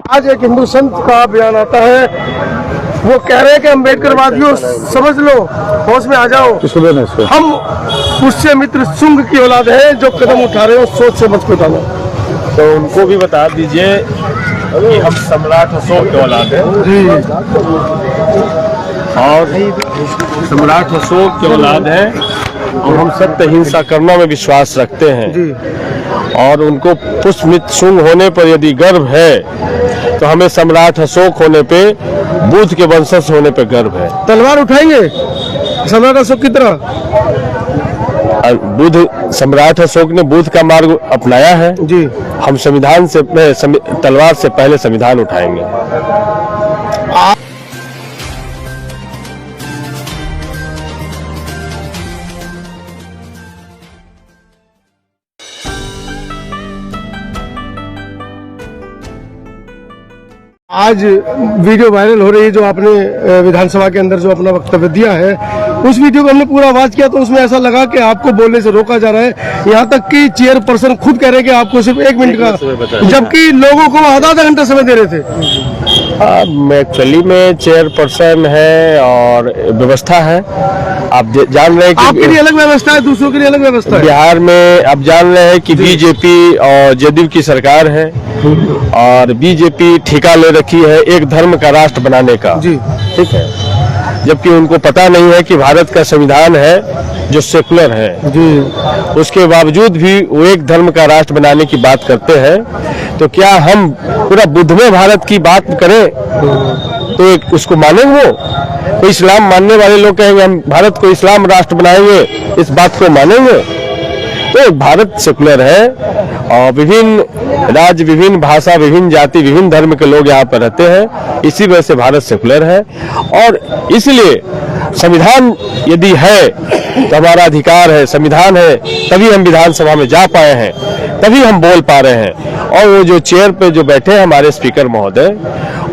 आज एक हिंदू संत का बयान आता है, वो कह रहे हैं कि अम्बेडकरवादियों समझ लो, होश में आ जाओ, हम पुष्य मित्र शुंग की औलाद है, जो कदम उठा रहे हो सोच समझ के उठाना। तो उनको भी बता दीजिए कि हम सम्राट अशोक की औलाद हैं और सम्राट अशोक की औलाद है और हम सत्य हिंसा कर्मों में विश्वास रखते हैं और उनको पुष्यमित्र शुंग होने पर यदि गर्व है तो हमें सम्राट अशोक होने पे, बुद्ध के वंशज होने पे गर्व है। तलवार उठाएंगे सम्राट अशोक की तरह? बुद्ध, सम्राट अशोक ने बुद्ध का मार्ग अपनाया है जी। हम संविधान से तलवार से पहले संविधान उठाएंगे। आज वीडियो वायरल हो रही है, जो आपने विधानसभा के अंदर जो अपना वक्तव्य दिया है, उस वीडियो को हमने पूरा वॉच किया तो उसमें ऐसा लगा कि आपको बोलने से रोका जा रहा है। यहाँ तक कि चेयरपर्सन खुद कह रहे हैं कि आपको सिर्फ 1 मिनट का, जबकि लोगों को आधा घंटा समय दे रहे थे। एक्चुअली में चेयरपर्सन है और व्यवस्था है। आप जान रहे हैं कि आपके लिए अलग व्यवस्था है, दूसरों के लिए अलग व्यवस्था है। बिहार में आप जान रहे हैं कि बीजेपी और जदयू की सरकार है और बीजेपी ठेका ले रखी है एक धर्म का राष्ट्र बनाने का। जी, ठीक है, जबकि उनको पता नहीं है कि भारत का संविधान है जो सेकुलर है जी। उसके बावजूद भी वो एक धर्म का राष्ट्र बनाने की बात करते हैं। तो क्या हम पूरा बुद्धमय भारत की बात करें तो उसको मानेंगे? वो कोई इस्लाम मानने वाले लोग कहेंगे हम भारत को इस्लाम राष्ट्र बनाएंगे, इस बात को मानेंगे? तो भारत सेकुलर है और विभिन्न राज्य, विभिन्न भाषा, विभिन्न जाति, विभिन्न धर्म के लोग यहाँ पर रहते हैं, इसी वजह से भारत सेकुलर है। और इसलिए संविधान यदि है तो हमारा अधिकार है, संविधान है तभी हम विधानसभा में जा पाए हैं, तभी हम बोल पा रहे हैं। और वो जो चेयर पे जो बैठे हैं हमारे स्पीकर महोदय,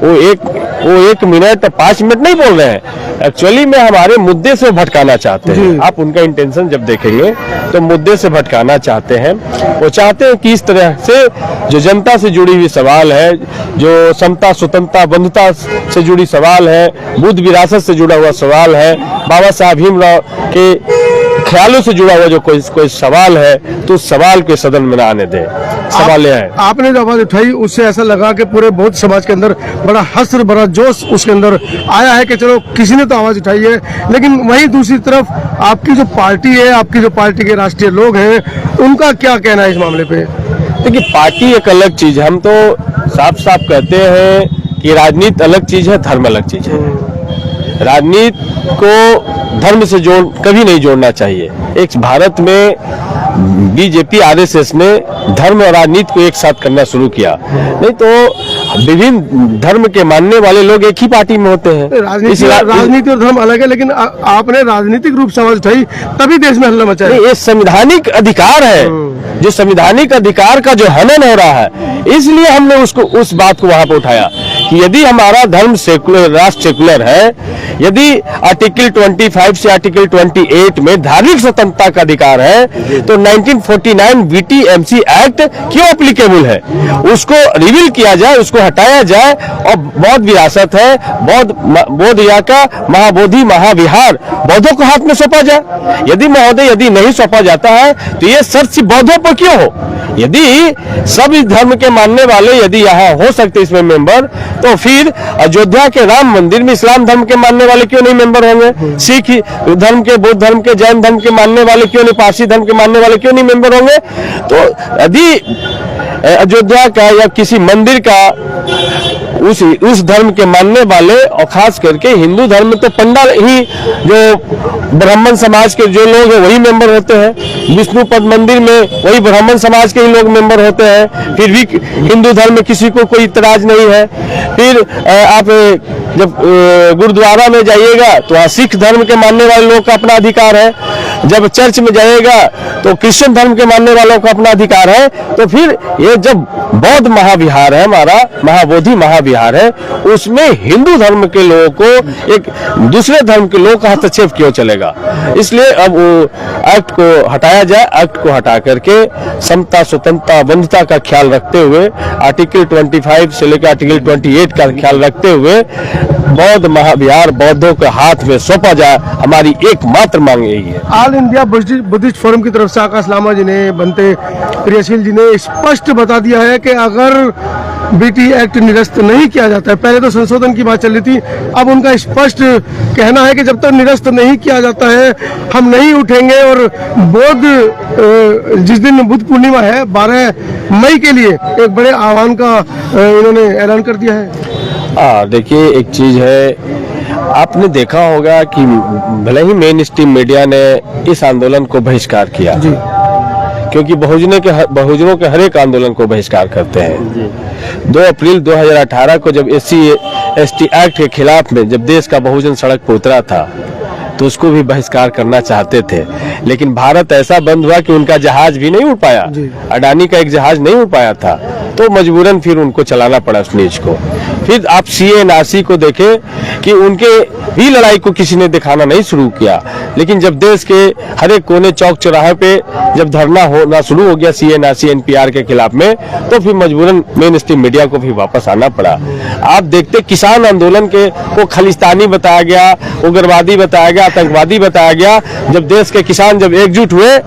वो एक मिनट 5 मिनट नहीं बोल रहे हैं, एक्चुअली में हमारे मुद्दे से भटकाना चाहते हैं। आप उनका इंटेंशन जब देखेंगे तो मुद्दे से भटकाना चाहते हैं। वो चाहते हैं कि इस तरह से जो जनता से जुड़ी हुई सवाल है, जो समता, स्वतंत्रता, बंधुता से जुड़ी सवाल है, बुद्ध विरासत से जुड़ा हुआ सवाल है, बाबा साहब भीमराव के ख्यालों से जुड़ा हुआ जो कोई सवाल है, तो उस सवाल के सदन में आने दें। सवाल यह है, आपने जो आवाज उठाई उससे ऐसा लगा कि पूरे बौद्ध समाज के अंदर बड़ा हस्र, बड़ा जोश उसके अंदर आया है कि चलो किसी ने तो आवाज उठाई है। लेकिन वहीं दूसरी तरफ आपकी जो पार्टी है, आपकी जो पार्टी के राष्ट्रीय लोग हैं, उनका क्या कहना है इस मामले पे? देखिए, पार्टी एक अलग चीज है। हम तो साफ साफ कहते हैं कि राजनीति अलग चीज है, धर्म अलग चीज है। राजनीति को धर्म से कभी नहीं जोड़ना चाहिए। एक भारत में बीजेपी, आरएसएस ने धर्म और राजनीति को एक साथ करना शुरू किया, नहीं तो विभिन्न धर्म के मानने वाले लोग एक ही पार्टी में होते हैं। राजनीति और धर्म अलग है, लेकिन आपने राजनीतिक रूप से आवाज उठाई तभी देश में हल्ला मचा है। ये संवैधानिक अधिकार है, जो संवैधानिक अधिकार का जो हनन हो रहा है, इसलिए हमने उस बात को वहां पर उठाया कि यदि हमारा धर्म सेकुलर, राष्ट्र सेकुलर है, यदि आर्टिकल 25 से आर्टिकल 28 में धार्मिक स्वतंत्रता का अधिकार है, तो 1949 बीटीएमसी एक्ट क्यों एप्लीकेबल है? उसको रिवील किया जाए, उसको हटाया जाए और बौद्ध विरासत है, बौद्ध या का महाबोधि महाविहार बौद्धों को हाथ में सौंपा जाए। यदि महोदय यदि नहीं सौंपा जाता है तो ये शर्त बौद्धों पर क्यों हो? यदि सभी धर्म के मानने वाले यदि यहाँ हो सकते इसमें मेंबर, तो फिर अयोध्या के राम मंदिर में इस्लाम धर्म के मानने वाले क्यों नहीं मेंबर होंगे? सिख धर्म के, बौद्ध धर्म के, जैन धर्म के मानने वाले क्यों नहीं, पारसी धर्म के मानने वाले क्यों नहीं मेंबर होंगे? तो यदि अयोध्या का या किसी मंदिर का उस धर्म के मानने वाले, और खास करके हिंदू धर्म में तो पंडा ही, जो ब्राह्मण समाज के जो लोग हैं वही मेंबर होते हैं। विष्णुपद मंदिर में वही ब्राह्मण समाज के ही लोग मेंबर होते हैं। फिर भी हिंदू धर्म में किसी को कोई इतराज नहीं है। फिर आप जब गुरुद्वारा में जाइएगा तो वहाँ सिख धर्म के मानने वाले लोग का अपना अधिकार है। जब चर्च में जाएगा तो क्रिश्चियन धर्म के मानने वालों का अपना अधिकार है, तो फिर ये जब बौद्ध महाविहार है, हमारा महाबोधि महाविहार है, उसमें हिंदू धर्म के लोगों को एक दूसरे धर्म के लोगों का हस्तक्षेप क्यों चलेगा? इसलिए अब वो एक्ट को हटाया जाए। एक्ट को हटा करके समता, स्वतंत्रता, बंधुता का ख्याल रखते हुए, आर्टिकल 25 से लेकर आर्टिकल 28 का ख्याल रखते हुए बौद्ध महाविहार बौद्धों के हाथ में सौंपा जाए, हमारी एकमात्र मांग यही है। ऑल इंडिया बुद्धिस्ट फोरम की तरफ से आकाश लामा जी ने, बनते क्रियाशील जी ने स्पष्ट बता दिया है कि अगर बीटी एक्ट निरस्त नहीं किया जाता है, पहले तो संशोधन की बात चल रही थी, अब उनका स्पष्ट कहना है कि जब तक निरस्त नहीं किया जाता है हम नहीं उठेंगे। और जिस दिन बुद्ध पूर्णिमा है 12 मई के लिए एक बड़े आह्वान का इन्होंने ऐलान कर दिया है। देखिए, एक चीज है, आपने देखा होगा कि भले ही मेन स्ट्रीम मीडिया ने इस आंदोलन को बहिष्कार किया जी, क्योंकि बहुजनों के हर एक आंदोलन को बहिष्कार करते हैं। 2 अप्रैल 2018 को जब SC/ST एक्ट के खिलाफ में जब देश का बहुजन सड़क पर उतरा था तो उसको भी बहिष्कार करना चाहते थे, लेकिन भारत ऐसा बंद हुआ कि उनका जहाज भी नहीं उड़ पाया, अडानी का एक जहाज नहीं उड़ पाया था, तो मजबूरन फिर उनको चलाना पड़ा उस न्यूज को। फिर आप CA/NRC को देखें कि उनके भी लड़ाई को किसी ने दिखाना नहीं शुरू किया, लेकिन जब देश के हर एक कोने चौक चौराहे पे जब धरना होना शुरू हो गया CA/NRC NPR के खिलाफ में, तो फिर मजबूरन मेन स्ट्रीम मीडिया को भी वापस आना पड़ा। आप देखते किसान आंदोलन को खालिस्तानी बताया गया, उग्रवादी बताया गया, आतंकवादी बताया गया। जब देश के किसान जब एकजुट हुए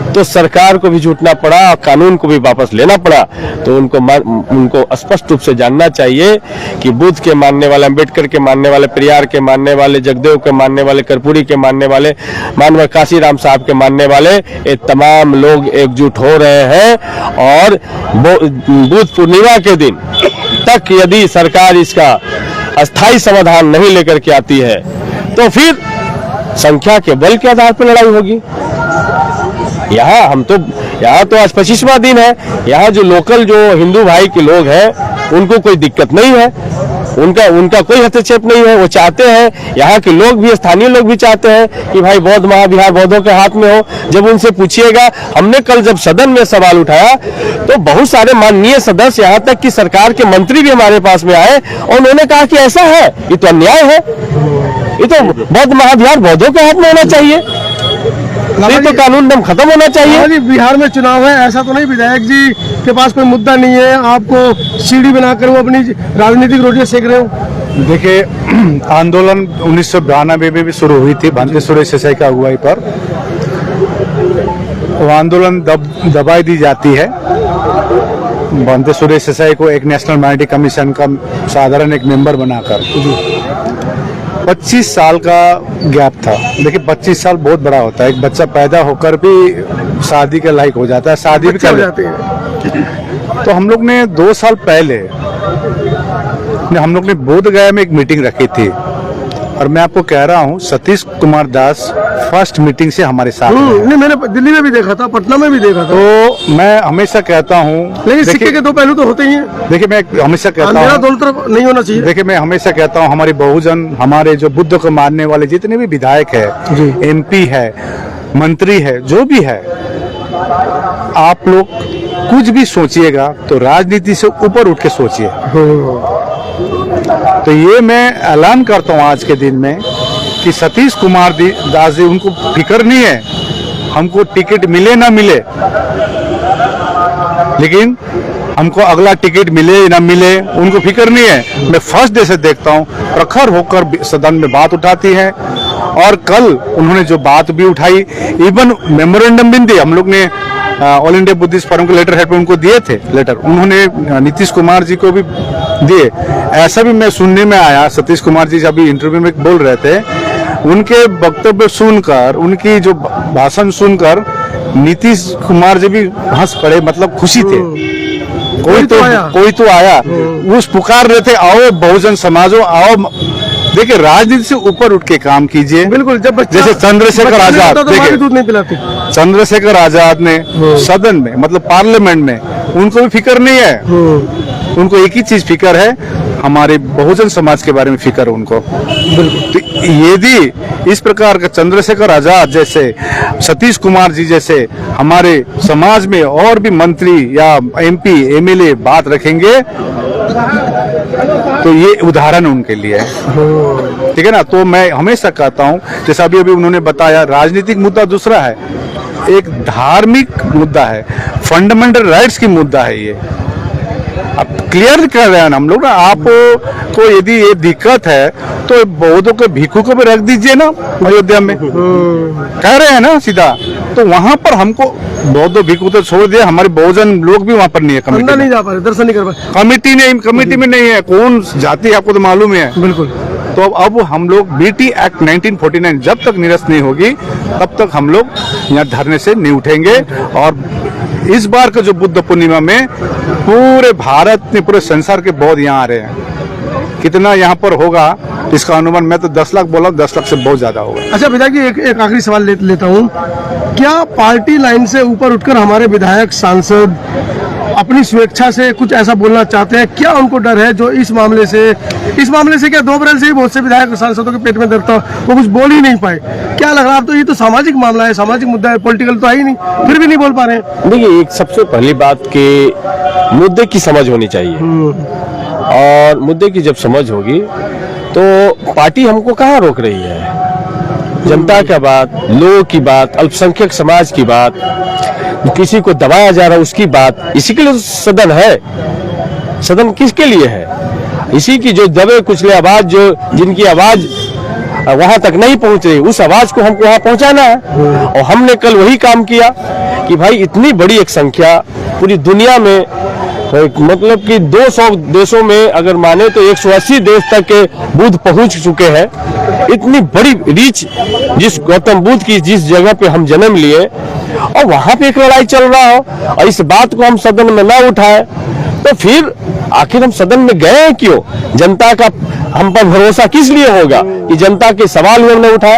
तो सरकार को भी जुटना पड़ा और कानून को भी वापस लेना पड़ा। तो उनको स्पष्ट रूप से जानना चाहिए कि बुद्ध के मानने वाले, अम्बेडकर के मानने वाले, पेरियार के मानने वाले, जगदेव के मानने वाले, कर्पूरी के मानने वाले, मानव काशीराम साहब के मानने वाले, ये तमाम लोग एकजुट हो रहे हैं। और बुद्ध पूर्णिमा के दिन तक यदि सरकार इसका अस्थायी समाधान नहीं लेकर के आती है तो फिर संख्या के बल के आधार पर लड़ाई होगी। यहाँ तो आज 25वां दिन है, यहाँ जो लोकल जो हिंदू भाई के लोग हैं उनको कोई दिक्कत नहीं है, उनका कोई हस्तक्षेप नहीं है। वो चाहते हैं, यहाँ के लोग भी, स्थानीय लोग भी चाहते हैं कि भाई बौद्ध महाविहार बौद्धों के हाथ में हो। जब उनसे पूछिएगा, हमने कल जब सदन में सवाल उठाया तो बहुत सारे माननीय सदस्य, यहाँ तक कि सरकार के मंत्री भी हमारे पास में आए और उन्होंने कहा कि ऐसा है, ये तो अन्याय है, ये तो बौद्ध महाविहार बौद्धों के हाथ में होना चाहिए, ये तो कानून दम खत्म होना चाहिए। बिहार में चुनाव है, ऐसा तो नहीं विधायक जी के पास कोई मुद्दा नहीं है, आपको सीढ़ी बनाकर वो अपनी राजनीतिक रोटियां सेक रहे हो? देखिए, आंदोलन 1992 में भी शुरू हुई थी भंते सुरेश देसाई का अगुवाई पर। वो आंदोलन दबाई दी जाती है। भंते सुरेश देसाई को एक नेशनल माइनॉरिटी कमीशन का साधारण एक मेंबर बनाकर 25 साल का गैप था। देखिए, 25 साल बहुत बड़ा होता है। एक बच्चा पैदा होकर भी शादी के लायक हो जाता है, शादी भी कर जाते हैं। तो हम लोग ने 2 साल पहले हम लोग ने बोध गया में एक मीटिंग रखी थी, और मैं आपको कह रहा हूँ सतीश कुमार दास फर्स्ट मीटिंग से हमारे साथ नहीं, मैंने दिल्ली में भी देखा था, पटना में भी देखा था। तो मैं हमेशा कहता हूँ, लेकिन सिक्के के 2 पहलू तो होते ही हैं। देखिए, मैं हमेशा कहता हूँ दोनों तरफ नहीं होना चाहिए। देखिए, मैं हमेशा कहता हूँ, हमारे बहुजन, हमारे जो बुद्ध को मानने वाले जितने भी विधायक है, MP है, मंत्री है, जो भी है, आप लोग कुछ भी सोचिएगा तो राजनीति से ऊपर उठ के सोचिए। तो ये मैं ऐलान करता हूँ आज के दिन में कि सतीश कुमार दास जी, उनको फिक्र नहीं है हमको टिकट मिले ना मिले, लेकिन हमको अगला टिकट मिले ना मिले उनको फिक्र नहीं है। मैं फर्स्ट डे से देखता हूँ प्रखर होकर सदन में बात उठाती है, और कल उन्होंने जो बात भी उठाई, इवन मेमोरेंडम भी दिए। हम लोग ने ऑल इंडिया बुद्धिस्ट फोरम के लेटर हेड पे उनको दिए थे लेटर, उन्होंने नीतीश कुमार जी को भी दिए। ऐसा भी मैं सुनने में आया, सतीश कुमार जी अभी इंटरव्यू में बोल रहे थे, उनके वक्तव्य सुनकर, उनकी जो भाषण सुनकर नीतीश कुमार जी भी हंस पड़े, मतलब खुशी थे। कोई तो आया, उस पुकार रहे थे, आओ बहुजन समाजो, आओ। देखिए, राजनीति से ऊपर उठ के काम कीजिए। बिल्कुल, जब जैसे चंद्रशेखर आजाद, देखिए दूध नहीं पिलाते, चंद्रशेखर आजाद ने सदन में, मतलब पार्लियामेंट में, उनको भी फिक्र नहीं है। उनको एक ही चीज फिक्र है, हमारे बहुजन समाज के बारे में फिक्र है उनको। तो यदि इस प्रकार का चंद्रशेखर आजाद जैसे, सतीश कुमार जी जैसे हमारे समाज में और भी मंत्री या MP MLA बात रखेंगे तो ये उदाहरण उनके लिए है, ठीक है ना। तो मैं हमेशा कहता हूँ, जैसा अभी उन्होंने बताया, राजनीतिक मुद्दा दूसरा है, एक धार्मिक मुद्दा है, फंडामेंटल राइट्स की मुद्दा है। ये अब क्लियर कर रहे हैं हम लोग ना, आपको यदि ये दिक्कत है तो बौद्धों के भिक्षु को भी रख दीजिए ना अयोध्या में, कह रहे हैं ना सीधा। तो वहां पर हमको बौद्ध भिक्षु तो छोड़ दिया, हमारे बहुजन लोग भी वहां पर नहीं है, अंदर नहीं जा पा रहे, दर्शन नहीं कर पा रहे। कमेटी में नहीं है, कौन जाति है आपको तो मालूम है। बिल्कुल। तो अब हम लोग BT एक्ट 1949 जब तक निरस्त नहीं होगी तब तक हम लोग यहाँ धरने से नहीं उठेंगे। और इस बार का जो बुद्ध पूर्णिमा में पूरे भारत में, पूरे संसार के बौद्ध यहाँ आ रहे हैं। कितना यहाँ पर होगा इसका अनुमान मैं तो 10 लाख बोला, 10 लाख से बहुत ज्यादा होगा। अच्छा विधायक जी, एक आखिरी सवाल लेता हूँ, क्या पार्टी लाइन से ऊपर उठकर हमारे विधायक सांसद अपनी स्वेच्छा से कुछ ऐसा बोलना चाहते हैं? क्या उनको डर है जो इस मामले से क्या 2 अप्रैल से ही बहुत से विधायक सांसदों के पेट में दर्द था, वो कुछ बोल ही नहीं पाए? क्या लग रहा है? अब तो ये तो सामाजिक मामला है, सामाजिक मुद्दा है, पॉलिटिकल तो है ही नहीं, फिर भी नहीं बोल पा रहे हैं। देखिए, एक सबसे पहली बात कि मुद्दे की समझ होनी चाहिए, और मुद्दे की जब समझ होगी तो पार्टी हमको कहाँ रोक रही है? जनता का बात, लोगों की बात, अल्पसंख्यक समाज की बात, किसी को दबाया जा रहा है उसकी बात, इसी के लिए तो सदन है। सदन किसके लिए है? इसी की जो दबे कुचले आवाज, जो जिनकी आवाज वहां तक नहीं पहुंच रही, उस आवाज को हमको वहां पहुंचाना है। और हमने कल वही काम किया कि भाई इतनी बड़ी एक संख्या पूरी दुनिया में, मतलब कि 200 देशों में अगर माने तो 180 देश तक के बुद्ध पहुंच चुके हैं। इतनी बड़ी रीच जिस गौतम बुद्ध की जिस जगह पे हम जन्म लिए, और वहां पे एक लड़ाई चल रहा हो और इस बात को हम सदन में ना उठाए, तो फिर आखिर हम सदन में गए क्यों? जनता का हम पर भरोसा किस लिए होगा कि जनता के सवाल हमने उठाए?